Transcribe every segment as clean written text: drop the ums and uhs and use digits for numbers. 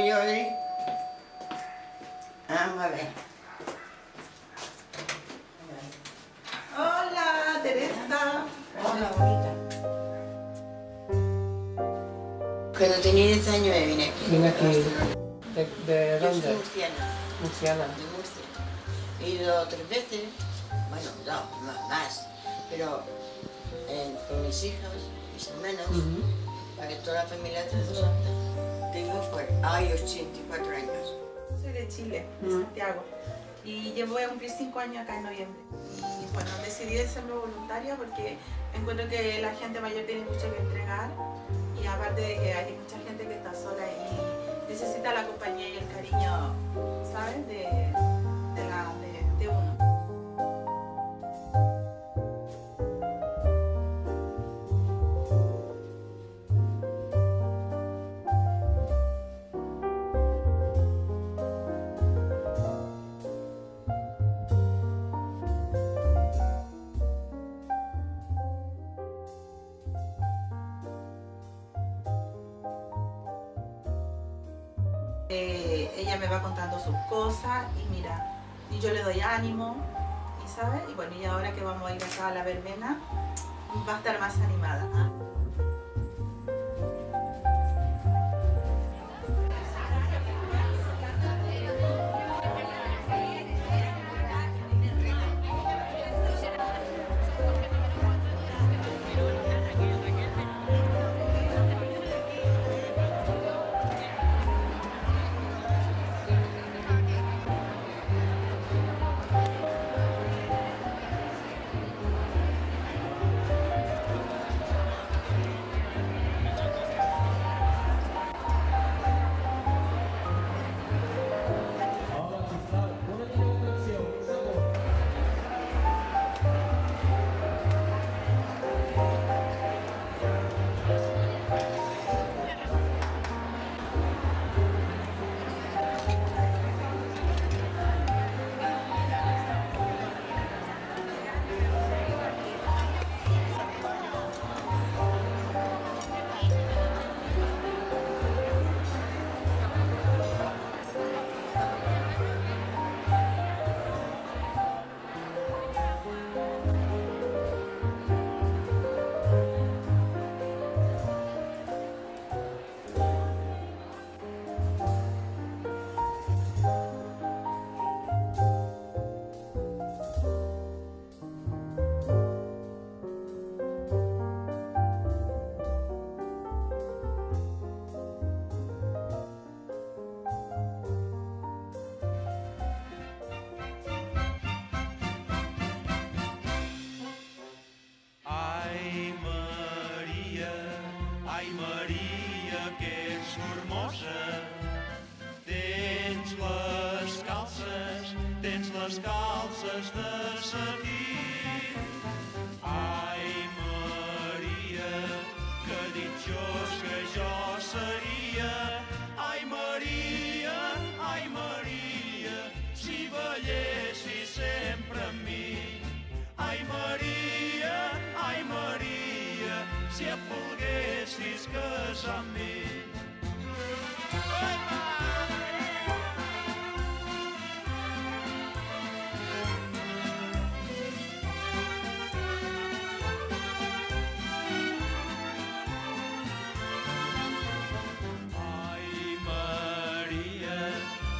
yo ahí. Vamos a ver. Hola, Teresa. Hola, bonita. Cuando tenía 10 años me vine aquí. ¿Vine aquí? ¿De Yo dónde? soy murciana. Murciana. De Murcia. He ido 3 veces, bueno, no, más, pero con mis hijas, mis hermanos, para que toda la familia esté junta. Tengo, hay 84 años. Soy de Chile, de Santiago, y voy a cumplir 5 años acá en noviembre. Y bueno, decidí serme voluntaria porque encuentro que la gente mayor tiene mucho que entregar, y aparte de que hay mucha gente que está sola y necesita la compañía y el cariño, ¿sabes? De uno. Ella me va contando sus cosas y mira, y yo le doy ánimo, y ¿sabes? Y bueno, y ahora que vamos a ir acá a la verbena, va a estar más animada. Ai Maria, que ets formosa, tens les calces de setí. Ai Maria, que ditjós que jo seria. Ai Maria, si ballessis sempre amb mi. Ai Maria, si et volguessis casar amb mi. Ai Maria,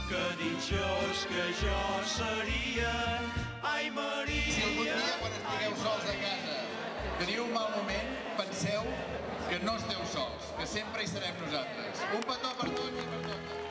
que ditjós que jo seria. Ai Maria... Si algun dia quan estigueu sols a casa teniu un mal moment, penseu que no esteu sols, que sempre hi serem nosaltres. Un petó per tots i per totes.